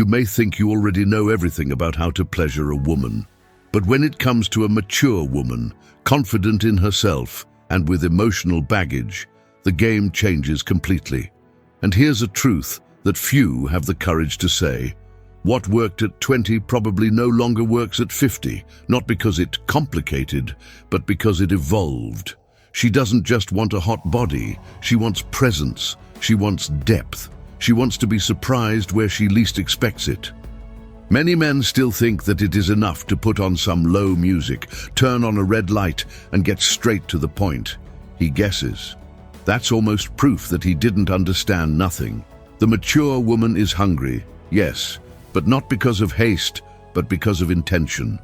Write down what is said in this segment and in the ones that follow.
may think you already know everything about how to pleasure a woman. But when it comes to a mature woman, confident in herself and with emotional baggage, the game changes completely. And here's a truth that few have the courage to say. What worked at 20 probably no longer works at 50, not because it complicated, but because it evolved. She doesn't just want a hot body, she wants presence, she wants depth, she wants to be surprised where she least expects it. Many men still think that it is enough to put on some low music, turn on a red light, and get straight to the point. He guesses. That's almost proof that he didn't understand nothing. The mature woman is hungry, yes, but not because of haste, but because of intention.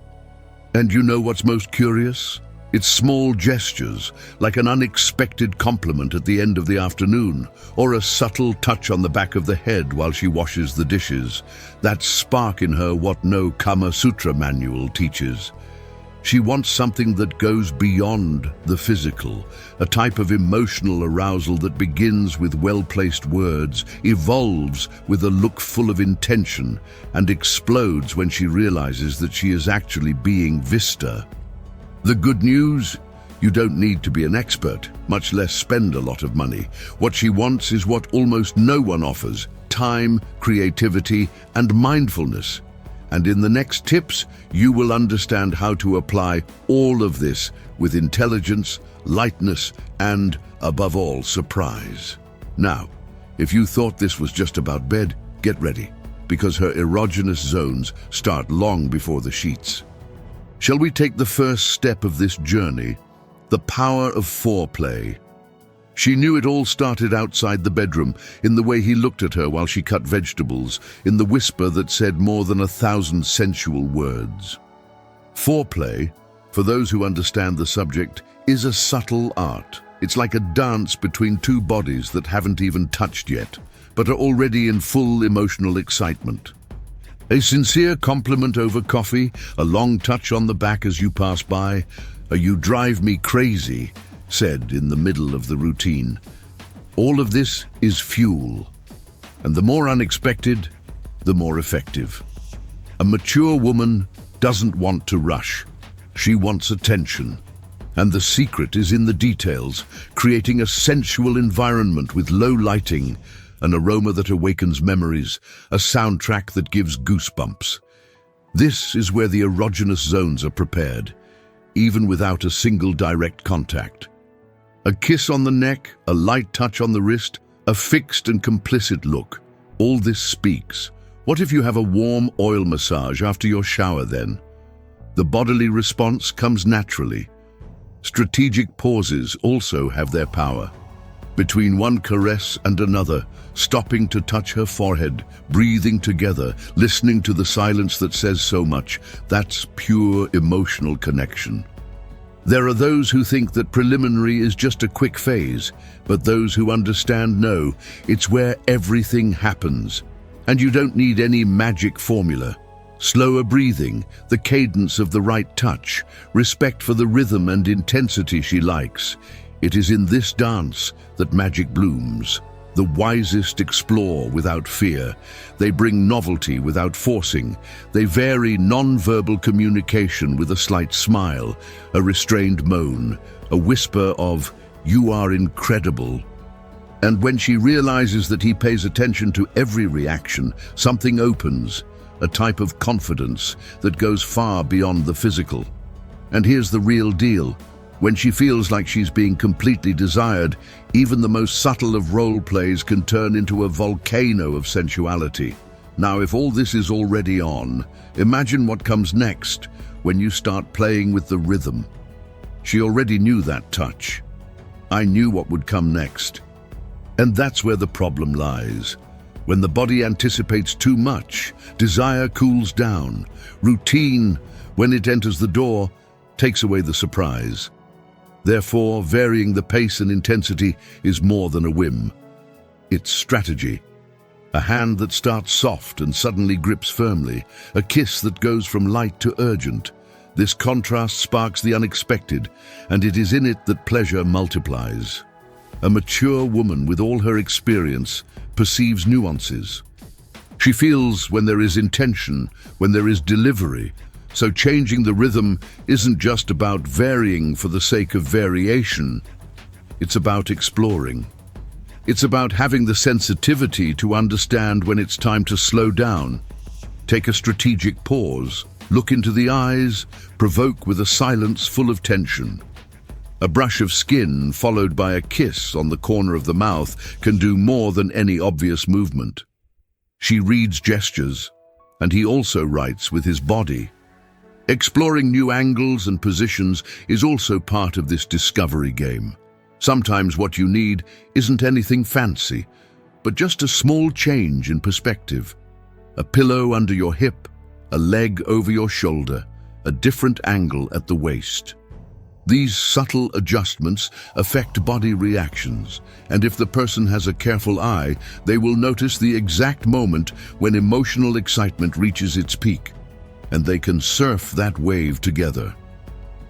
And you know what's most curious? It's small gestures, like an unexpected compliment at the end of the afternoon, or a subtle touch on the back of the head while she washes the dishes, that spark in her what no Kama Sutra manual teaches. She wants something that goes beyond the physical, a type of emotional arousal that begins with well-placed words, evolves with a look full of intention, and explodes when she realizes that she is actually being vista. The good news? You don't need to be an expert, much less spend a lot of money. What she wants is what almost no one offers: time, creativity, and mindfulness. And in the next tips, you will understand how to apply all of this with intelligence, lightness, and, above all, surprise. Now, if you thought this was just about bed, get ready, because her erogenous zones start long before the sheets. Shall we take the first step of this journey? The power of foreplay. She knew it all started outside the bedroom, in the way he looked at her while she cut vegetables, in the whisper that said more than 1,000 sensual words. Foreplay, for those who understand the subject, is a subtle art. It's like a dance between two bodies that haven't even touched yet, but are already in full emotional excitement. A sincere compliment over coffee, a long touch on the back as you pass by, a "you drive me crazy" said in the middle of the routine. All of this is fuel, and the more unexpected, the more effective. A mature woman doesn't want to rush. She wants attention. And the secret is in the details, creating a sensual environment with low lighting, an aroma that awakens memories, a soundtrack that gives goosebumps. This is where the erogenous zones are prepared, even without a single direct contact. A kiss on the neck, a light touch on the wrist, a fixed and complicit look. All this speaks. What if you have a warm oil massage after your shower then? The bodily response comes naturally. Strategic pauses also have their power. Between one caress and another, stopping to touch her forehead, breathing together, listening to the silence that says so much, that's pure emotional connection. There are those who think that preliminary is just a quick phase, but those who understand know it's where everything happens. And you don't need any magic formula. Slower breathing, the cadence of the right touch, respect for the rhythm and intensity she likes. It is in this dance that magic blooms. The wisest explore without fear. They bring novelty without forcing. They vary non-verbal communication with a slight smile, a restrained moan, a whisper of, "You are incredible." And when she realizes that he pays attention to every reaction, something opens, a type of confidence that goes far beyond the physical. And here's the real deal. When she feels like she's being completely desired, even the most subtle of role plays can turn into a volcano of sensuality. Now, if all this is already on, imagine what comes next when you start playing with the rhythm. She already knew that touch. I knew what would come next. And that's where the problem lies. When the body anticipates too much, desire cools down. Routine, when it enters the door, takes away the surprise. Therefore, varying the pace and intensity is more than a whim. It's strategy. A hand that starts soft and suddenly grips firmly. A kiss that goes from light to urgent. This contrast sparks the unexpected, and it is in it that pleasure multiplies. A mature woman with all her experience perceives nuances. She feels when there is intention, when there is delivery. So changing the rhythm isn't just about varying for the sake of variation. It's about exploring. It's about having the sensitivity to understand when it's time to slow down. Take a strategic pause, look into the eyes, provoke with a silence full of tension. A brush of skin followed by a kiss on the corner of the mouth can do more than any obvious movement. She reads gestures, and he also writes with his body. Exploring new angles and positions is also part of this discovery game. Sometimes what you need isn't anything fancy, but just a small change in perspective. A pillow under your hip, a leg over your shoulder, a different angle at the waist. These subtle adjustments affect body reactions, and if the person has a careful eye, they will notice the exact moment when emotional excitement reaches its peak, and they can surf that wave together.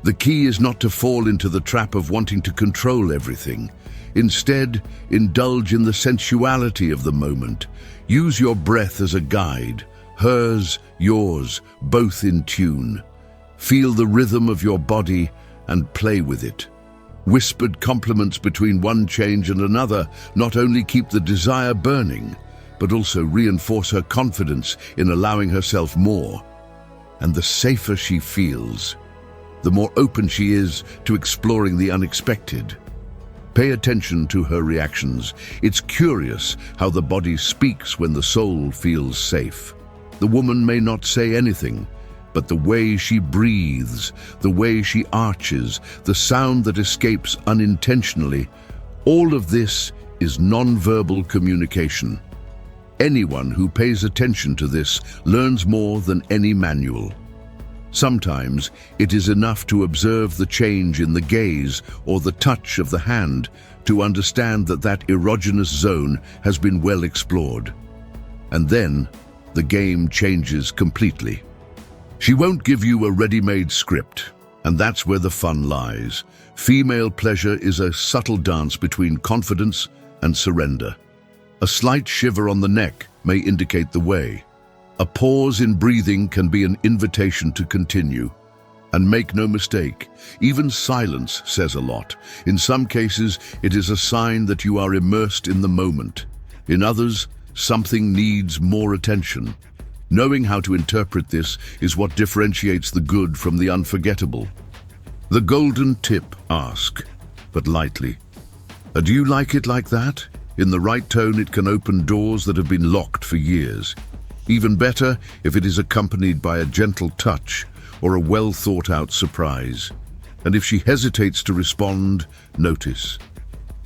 The key is not to fall into the trap of wanting to control everything. Instead, indulge in the sensuality of the moment. Use your breath as a guide, hers, yours, both in tune. Feel the rhythm of your body and play with it. Whispered compliments between one change and another not only keep the desire burning, but also reinforce her confidence in allowing herself more. And the safer she feels, the more open she is to exploring the unexpected. Pay attention to her reactions. It's curious how the body speaks when the soul feels safe. The woman may not say anything, but the way she breathes, the way she arches, the sound that escapes unintentionally, all of this is nonverbal communication. Anyone who pays attention to this learns more than any manual. Sometimes it is enough to observe the change in the gaze or the touch of the hand to understand that that erogenous zone has been well explored. And then the game changes completely. She won't give you a ready-made script, and that's where the fun lies. Female pleasure is a subtle dance between confidence and surrender. A slight shiver on the neck may indicate the way. A pause in breathing can be an invitation to continue. And make no mistake, even silence says a lot. In some cases, it is a sign that you are immersed in the moment. In others, something needs more attention. Knowing how to interpret this is what differentiates the good from the unforgettable. The golden tip: ask, but lightly. Do you like it like that? In the right tone, it can open doors that have been locked for years. Even better if it is accompanied by a gentle touch or a well-thought-out surprise. And if she hesitates to respond, notice.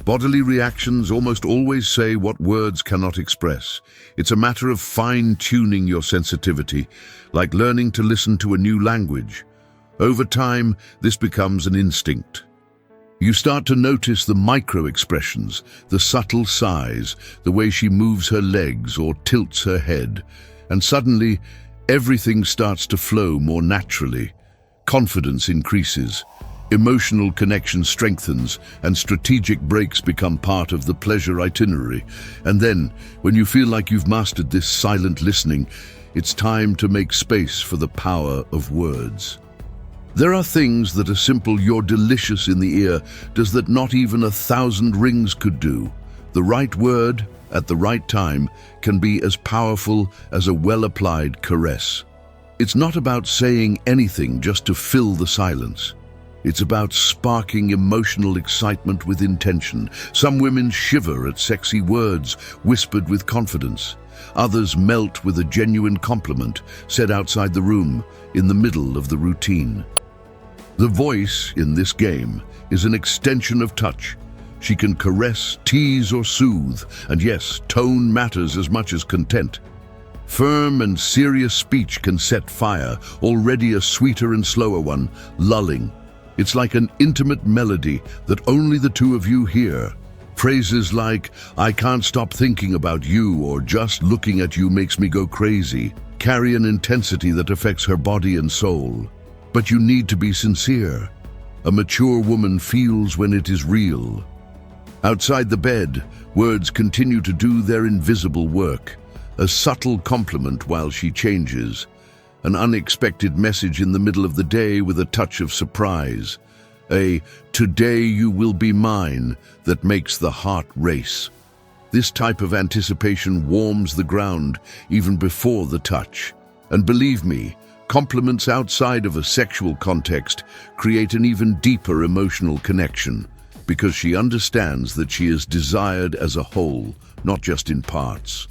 Bodily reactions almost always say what words cannot express. It's a matter of fine-tuning your sensitivity, like learning to listen to a new language. Over time, this becomes an instinct. You start to notice the micro-expressions, the subtle sighs, the way she moves her legs or tilts her head, and suddenly, everything starts to flow more naturally. Confidence increases, emotional connection strengthens, and strategic breaks become part of the pleasure itinerary. And then, when you feel like you've mastered this silent listening, it's time to make space for the power of words. There are things that a simple "you're delicious" in the ear does that not even 1,000 rings could do. The right word, at the right time, can be as powerful as a well-applied caress. It's not about saying anything just to fill the silence. It's about sparking emotional excitement with intention. Some women shiver at sexy words whispered with confidence. Others melt with a genuine compliment said outside the room, in the middle of the routine. The voice in this game is an extension of touch. She can caress, tease, or soothe, and yes, tone matters as much as content. Firm and serious speech can set fire, already a sweeter and slower one, lulling. It's like an intimate melody that only the two of you hear. Phrases like, "I can't stop thinking about you," or "just looking at you makes me go crazy," carry an intensity that affects her body and soul. But you need to be sincere. A mature woman feels when it is real. Outside the bed, words continue to do their invisible work. A subtle compliment while she changes, an unexpected message in the middle of the day with a touch of surprise, a "today you will be mine" that makes the heart race. This type of anticipation warms the ground even before the touch. And believe me, compliments outside of a sexual context create an even deeper emotional connection, because she understands that she is desired as a whole, not just in parts.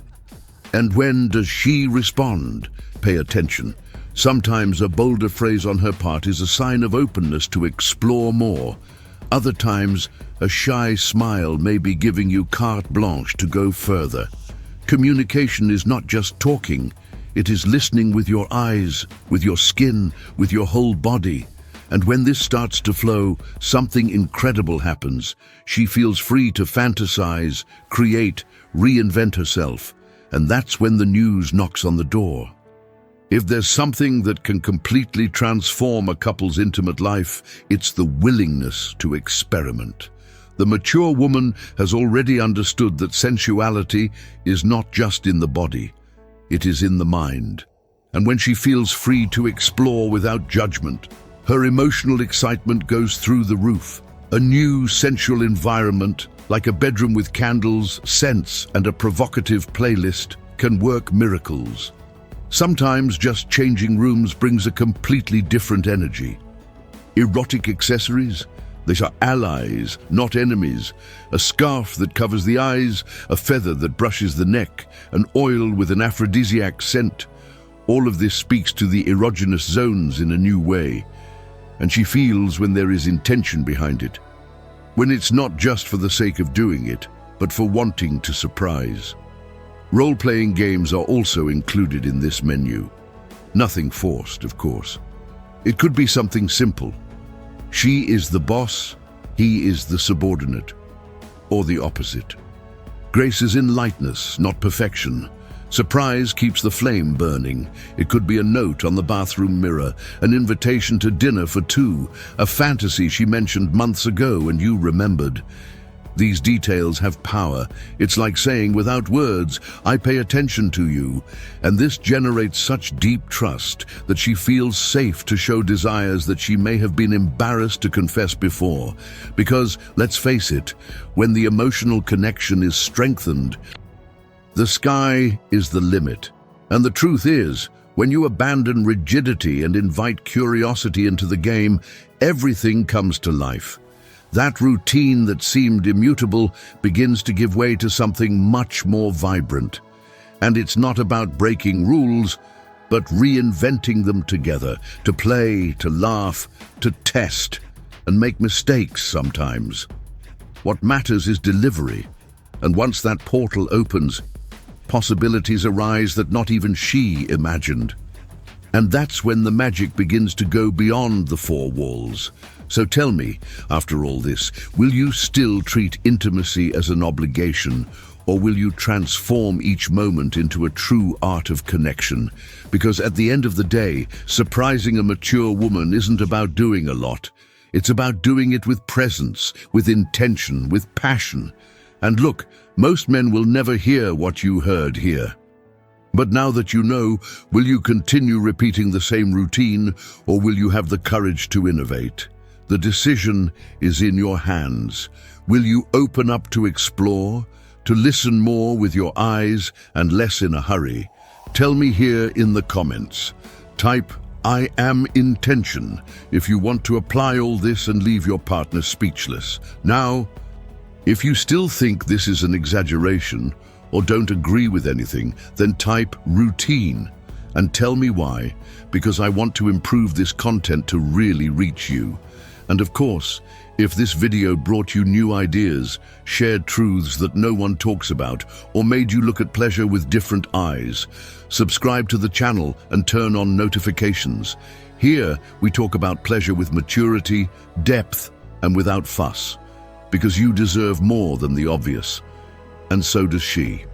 And when does she respond? Pay attention. Sometimes a bolder phrase on her part is a sign of openness to explore more. Other times, a shy smile may be giving you carte blanche to go further. Communication is not just talking, it is listening with your eyes, with your skin, with your whole body. And when this starts to flow, something incredible happens. She feels free to fantasize, create, reinvent herself. And that's when the news knocks on the door. If there's something that can completely transform a couple's intimate life, it's the willingness to experiment. The mature woman has already understood that sensuality is not just in the body, it is in the mind. And when she feels free to explore without judgment, her emotional excitement goes through the roof. A new sensual environment, like a bedroom with candles, scents, and a provocative playlist, can work miracles. Sometimes just changing rooms brings a completely different energy. Erotic accessories? They are allies, not enemies. A scarf that covers the eyes, a feather that brushes the neck, an oil with an aphrodisiac scent. All of this speaks to the erogenous zones in a new way. And she feels when there is intention behind it. When it's not just for the sake of doing it, but for wanting to surprise. Role-playing games are also included in this menu. Nothing forced, of course. It could be something simple. She is the boss, he is the subordinate, or the opposite. Grace is in lightness, not perfection. Surprise keeps the flame burning. It could be a note on the bathroom mirror, an invitation to dinner for two, a fantasy she mentioned months ago and you remembered. These details have power. It's like saying without words, I pay attention to you. And this generates such deep trust that she feels safe to show desires that she may have been embarrassed to confess before. Because, let's face it, when the emotional connection is strengthened, the sky is the limit. And the truth is, when you abandon rigidity and invite curiosity into the game, everything comes to life. That routine that seemed immutable begins to give way to something much more vibrant. And it's not about breaking rules, but reinventing them together, to play, to laugh, to test, and make mistakes sometimes. What matters is delivery, and once that portal opens, possibilities arise that not even she imagined. And that's when the magic begins to go beyond the four walls. So tell me, after all this, will you still treat intimacy as an obligation, or will you transform each moment into a true art of connection? Because at the end of the day, surprising a mature woman isn't about doing a lot. It's about doing it with presence, with intention, with passion. And look, most men will never hear what you heard here. But now that you know, will you continue repeating the same routine, or will you have the courage to innovate? The decision is in your hands. Will you open up to explore, to listen more with your eyes and less in a hurry? Tell me here in the comments. Type "I am intention" if you want to apply all this and leave your partner speechless. Now, if you still think this is an exaggeration or don't agree with anything, then type "routine" and tell me why, because I want to improve this content to really reach you. And of course, if this video brought you new ideas, shared truths that no one talks about, or made you look at pleasure with different eyes, subscribe to the channel and turn on notifications. Here, we talk about pleasure with maturity, depth, and without fuss. Because you deserve more than the obvious. And so does she.